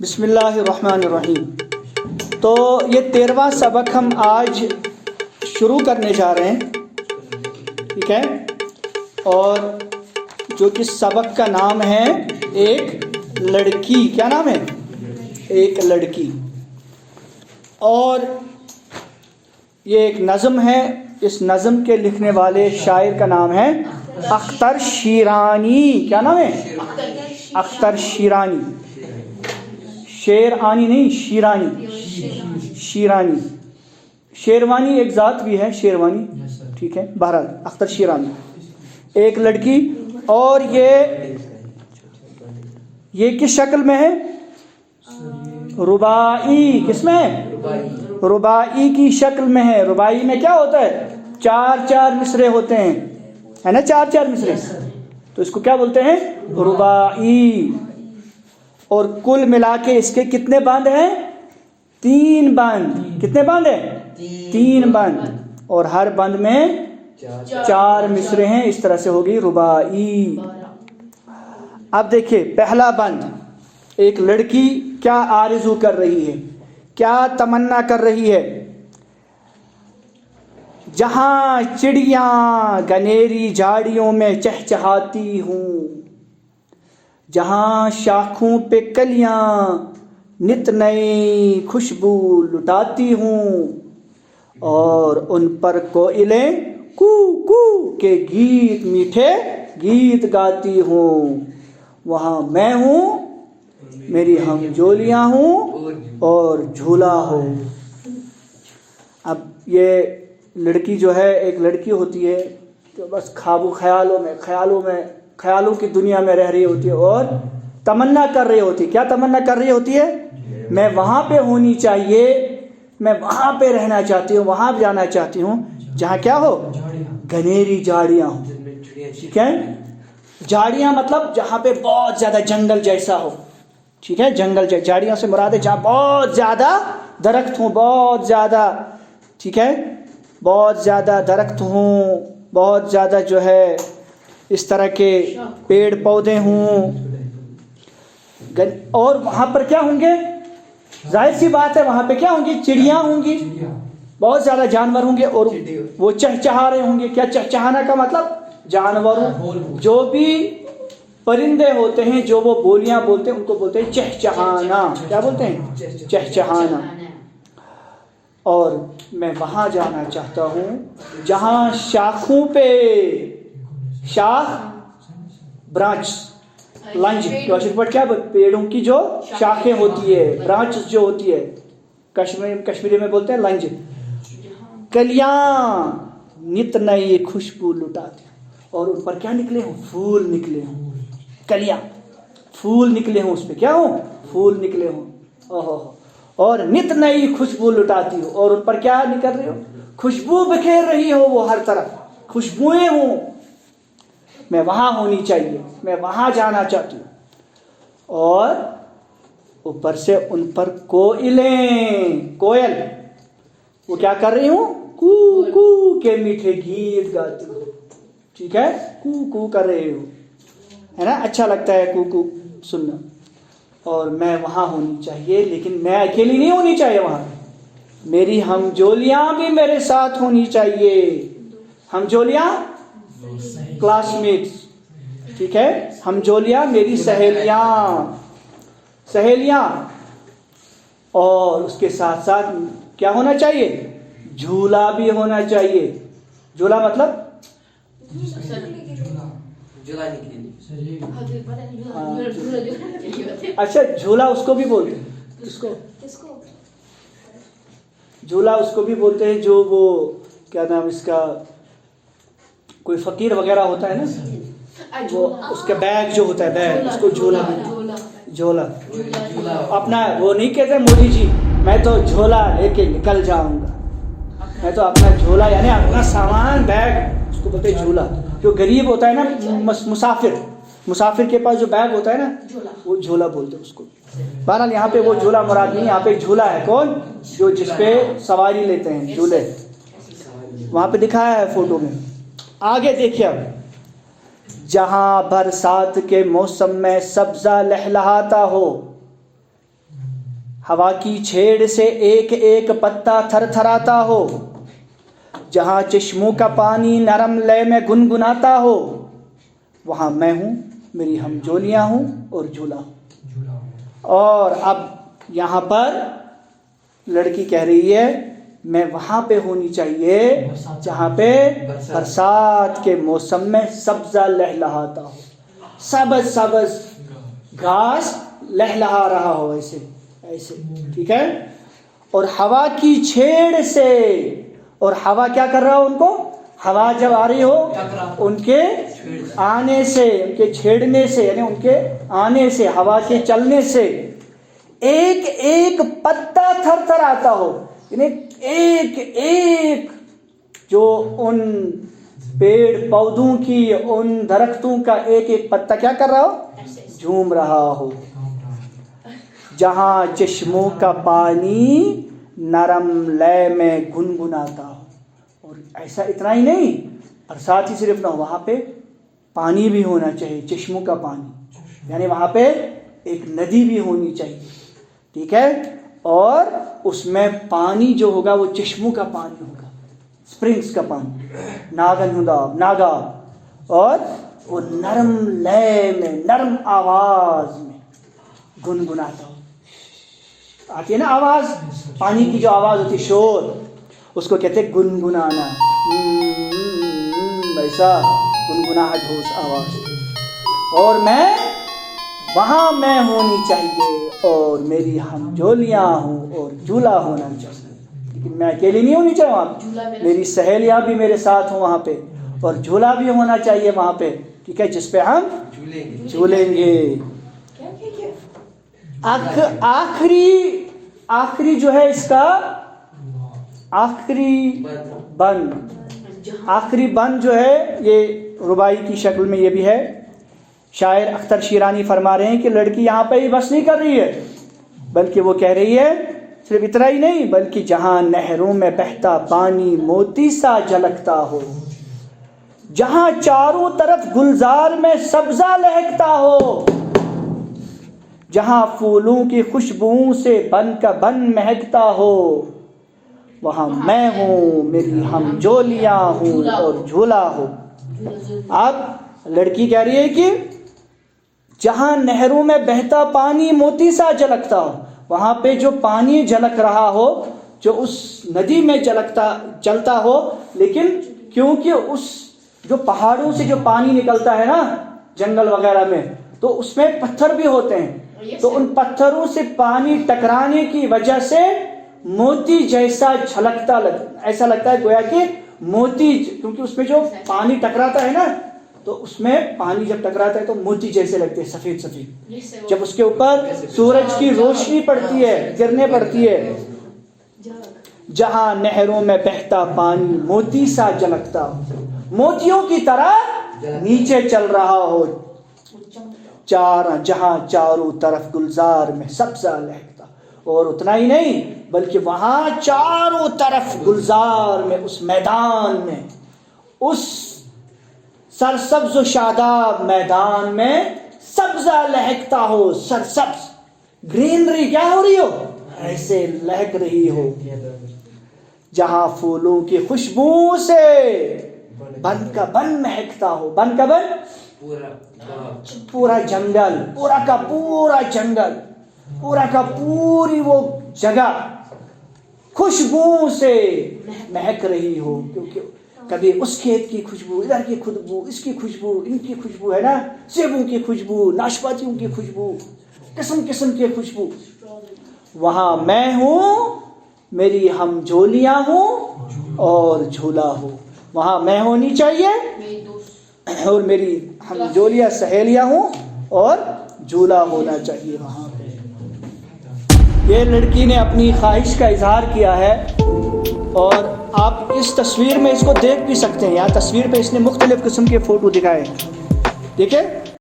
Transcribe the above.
بسم اللہ الرحمن الرحیم۔ تو یہ 13واں سبق ہم آج شروع کرنے جا رہے ہیں، ٹھیک ہے، اور جو کہ سبق کا نام ہے ایک لڑکی۔ کیا نام ہے؟ ایک لڑکی۔ اور یہ ایک نظم ہے، اس نظم کے لکھنے والے شاعر کا نام ہے اختر شیرانی۔ کیا نام ہے؟ اختر شیرانی۔ شیرانی نہیں، شیرانی، شیرانی۔ شیروانی ایک ذات بھی ہے، شیروانی، ٹھیک ہے، بہرحال اختر شیرانی ایک لڑکی۔ اور یہ کس شکل میں ہے؟ رباعی۔ کس میں ہے؟ رباعی کی شکل میں ہے۔ رباعی میں کیا ہوتا ہے؟ چار چار مصرے ہوتے ہیں، ہے نا، چار چار مصرے، تو اس کو کیا بولتے ہیں؟ رباعی۔ اور کل ملا کے اس کے کتنے بند ہیں؟ 3 بند۔ کتنے بند ہیں؟ 3 بند، اور ہر بند میں 4 مصرے ہیں۔ اس طرح سے ہوگی رباعی۔ اب دیکھیں پہلا بند، ایک لڑکی کیا آرزو کر رہی ہے، کیا تمنا کر رہی ہے؟ جہاں چڑیاں گنیری جھاڑیوں میں چہچہاتی ہوں، جہاں شاخوں پہ کلیاں نت نئی خوشبو لٹاتی ہوں، اور ان پر کوئلیں کو کو کے گیت میٹھے گیت گاتی ہوں، وہاں میں ہوں، میری ہم جولیاں ہوں اور جھولا ہو۔ اب یہ لڑکی جو ہے، ایک لڑکی ہوتی ہے تو بس خواب و خیالوں کی دنیا میں رہ رہی ہوتی ہے، اور تمنا کر رہی ہوتی ہے۔ کیا تمنا کر رہی ہوتی ہے؟ میں وہاں پہ ہونی چاہیے، میں وہاں پہ رہنا چاہتی ہوں، وہاں جانا چاہتی ہوں جہاں کیا ہو؟ گھنیری جھاڑیاں ہوں، ٹھیک ہے۔ جھاڑیاں مطلب جہاں پہ بہت زیادہ جنگل جیسا ہو، ٹھیک ہے، جنگل جھاڑیاں سے مراد ہے جہاں بہت زیادہ درخت ہوں، بہت زیادہ، ٹھیک ہے، بہت زیادہ درخت ہوں، بہت زیادہ جو ہے اس طرح کے پیڑ پودے ہوں، اور وہاں پر کیا ہوں گے؟ ظاہر سی بات ہے وہاں پہ کیا ہوں گی؟ چڑیاں ہوں گی، بہت زیادہ جانور ہوں گے، اور وہ چہچہا رہے ہوں گے۔ کیا چہچہانا کا مطلب؟ جانوروں، جو بھی پرندے ہوتے ہیں جو وہ بولیاں بولتے ہیں ان کو بولتے ہیں چہچہانا۔ کیا بولتے ہیں؟ چہچہانا۔ اور میں وہاں جانا چاہتا ہوں جہاں شاخوں پہ، شاخ برانچ، لنج کیا پیڑوں کی جو شاخیں ہوتی ہے، برانچ جو ہوتی ہے، کشمیری میں بولتے ہیں لنج، کلیاں نت نئی خوشبو لٹاتے ہیں، اور ان پر کیا نکلے ہوں؟ پھول نکلے ہوں، کلیاں پھول نکلے ہوں، اس پہ کیا ہوں؟ پھول نکلے ہوں، اوہو، اور نت نئی خوشبو لٹاتی ہو، اور ان پر کیا نکل رہی ہو؟ خوشبو بکھیر رہی ہو، وہ ہر طرف خوشبوئیں ہوں۔ میں وہاں ہونی چاہیے، میں وہاں جانا چاہتی ہوں، اور اوپر سے ان پر کوئلیں، کوئل وہ کیا کر رہی ہوں؟ کو کو کے میٹھے گیت گاتی ہوں، ٹھیک ہے، کو کو کر رہے ہو، ہے نا، اچھا لگتا ہے کو کو سننا۔ اور میں وہاں ہونی چاہیے، لیکن میں اکیلی نہیں ہونی چاہیے، وہاں میری ہم جولیاں بھی میرے ساتھ ہونی چاہیے۔ ہم جولیاں کلاس میٹس، ٹھیک ہے، ہم جولیاں میری سہیلیاں، اور اس کے ساتھ ساتھ کیا ہونا چاہیے؟ جھولا بھی ہونا چاہیے۔ جھولا مطلب اچھا، جھولا اس کو بھی بولتے ہیں، اس کو جھولا اس کو بھی بولتے ہیں جو وہ کیا نام اس کا، کوئی فقیر وغیرہ ہوتا ہے نا، وہ اس کا بیگ جو ہوتا ہے، بیگ، اس کو جھولا، جھولا اپنا، وہ نہیں کہتے مودی جی میں تو جھولا لے کے نکل جاؤں گا، میں تو اپنا جھولا یعنی اپنا سامان، بیگ، اس کو بولتے ہیں جھولا۔ جو غریب ہوتا ہے نا، مسافر کے پاس جو بیگ ہوتا ہے نا، وہ جھولا بولتے ہیں اس کو۔ بہرحال یہاں پہ وہ جھولا مراد نہیں، یہاں پہ جھولا ہے کون؟ جو جس پہ سواری لیتے ہیں، جھولے، وہاں پہ دکھایا ہے فوٹو میں۔ آگے دیکھیے، اب جہاں برسات کے موسم میں سبزہ لہلہاتا ہو، ہوا کی چھیڑ سے ایک ایک پتا تھر تھراتا ہو، جہاں چشموں کا پانی نرم لے میں گنگناتا ہو، وہاں میں ہوں، میری ہمجولیاں ہوں اور جھولا ہوں۔ اور اب یہاں پر لڑکی کہہ رہی ہے میں وہاں پہ ہونی چاہیے جہاں پہ برسات کے موسم میں سبزہ لہلہاتا ہو، سبز سبز گھاس لہلہا رہا ہو، ایسے ایسے، ٹھیک ہے۔ اور ہوا کی چھیڑ سے، اور ہوا کیا کر رہا ہو ان کو، ہوا جب آ رہی ہو ان کے آنے سے، ان کے چھیڑنے سے، یعنی ان کے آنے سے، ہوا کے چلنے سے ایک ایک پتا تھر تھر آتا ہو، یعنی ایک ایک جو ان پیڑ پودوں کی، ان درختوں کا ایک ایک پتا کیا کر رہا ہو، جھوم رہا ہو، جہاں چشموں کا پانی نرم لے میں گنگناتا ہو۔ اور ایسا اتنا ہی نہیں، برسات ہی صرف نہ ہو، وہاں پہ پانی بھی ہونا چاہیے، چشموں کا پانی، یعنی وہاں پہ ایک ندی بھی ہونی چاہیے، ٹھیک ہے۔ اور اس میں پانی جو ہوگا وہ چشموں کا پانی ہوگا، اسپرنگس کا پانی، ناگا، اور وہ نرم لے میں، نرم آواز میں گنگناتا ہو۔ آتی ہے نا آواز، پانی کی جو آواز ہوتی ہے، شور، اس کو کہتے ہیں گنگنانا، ایسا گنگناہٹ ہو اس آواز۔ اور میں وہاں میں ہونی چاہیے، اور میری ہمجولیاں ہوں اور جھولا ہونا چاہیے، لیکن میں اکیلی نہیں ہونی چاہیے وہاں پہ، میری سہیلیاں بھی میرے ساتھ ہوں وہاں پہ، اور جھولا بھی ہونا چاہیے وہاں پہ، ٹھیک ہے، جس پہ ہم جھولیں گے۔ آخری جو ہے اس کا آخری بند جو ہے، یہ ربائی کی شکل میں یہ بھی ہے۔ شاعر اختر شیرانی فرما رہے ہیں کہ لڑکی یہاں پہ ہی بس نہیں کر رہی ہے، بلکہ وہ کہہ رہی ہے صرف اتنا ہی نہیں، بلکہ جہاں نہروں میں بہتا پانی موتی سا جھلکتا ہو، جہاں چاروں طرف گلزار میں سبزہ لہکتا ہو، جہاں پھولوں کی خوشبوؤں سے بن کا بن مہکتا ہو، وہاں میں ہوں، میری ہمجولیاں ہوں اور جھولا ہو۔ اب لڑکی کہہ رہی ہے کہ جہاں نہروں میں بہتا پانی موتی سا جھلکتا ہو، وہاں پہ جو پانی جھلک رہا ہو، جو اس ندی میں چلتا ہو، لیکن کیونکہ اس جو پہاڑوں سے جو پانی نکلتا ہے نا جنگل وغیرہ میں، تو اس میں پتھر بھی ہوتے ہیں، تو ان پتھروں سے پانی ٹکرانے کی وجہ سے موتی جیسا جھلکتا ایسا لگتا ہے گویا کہ موتی، کیونکہ اس میں جو پانی ٹکراتا ہے نا، تو اس میں پانی جب ٹکراتا ہے تو موتی جیسے لگتے ہیں، سفید سفید، جب اس کے اوپر سورج کی روشنی پڑتی ہے، کرنیں پڑتی ہے۔ جہاں نہروں میں بہتا پانی موتی سا جھلکتا ہو، موتیوں کی طرح نیچے چل رہا ہو، جہاں چاروں طرف گلزار میں سبزہ لہکتا، اور اتنا ہی نہیں بلکہ وہاں چاروں طرف گلزار میں، اس میدان میں، اس سرسبز و شاداب میدان میں سبزہ لہکتا ہو، سرسبز گرینری کیا ہو رہی ہو، ایسے لہک رہی ہو، جہاں پھولوں کی خوشبو سے بن کا بن مہکتا ہو، بن کا بن پورا جنگل، پورا کا پورا جنگل، پورا کا پوری وہ جگہ خوشبو سے مہک رہی ہو، کیونکہ کبھی اس کھیت کی خوشبو، ادھر کی خوشبو، اس کی خوشبو، ان کی خوشبو ہے نا، سیبوں کی خوشبو، ناشپاتیوں کی خوشبو، قسم قسم کی خوشبو، وہاں میں ہوں، میری ہمجولیاں ہوں اور جھولا ہو، وہاں میں ہونی چاہیے اور میری ہمجولیاں سہیلیاں ہوں اور جھولا ہونا چاہیے وہاں پہ۔ یہ لڑکی نے اپنی خواہش کا اظہار کیا ہے، اور آپ اس تصویر میں اس کو دیکھ بھی سکتے ہیں، یہاں تصویر پہ اس نے مختلف قسم کے فوٹو دکھائے ہیں، ٹھیک ہے۔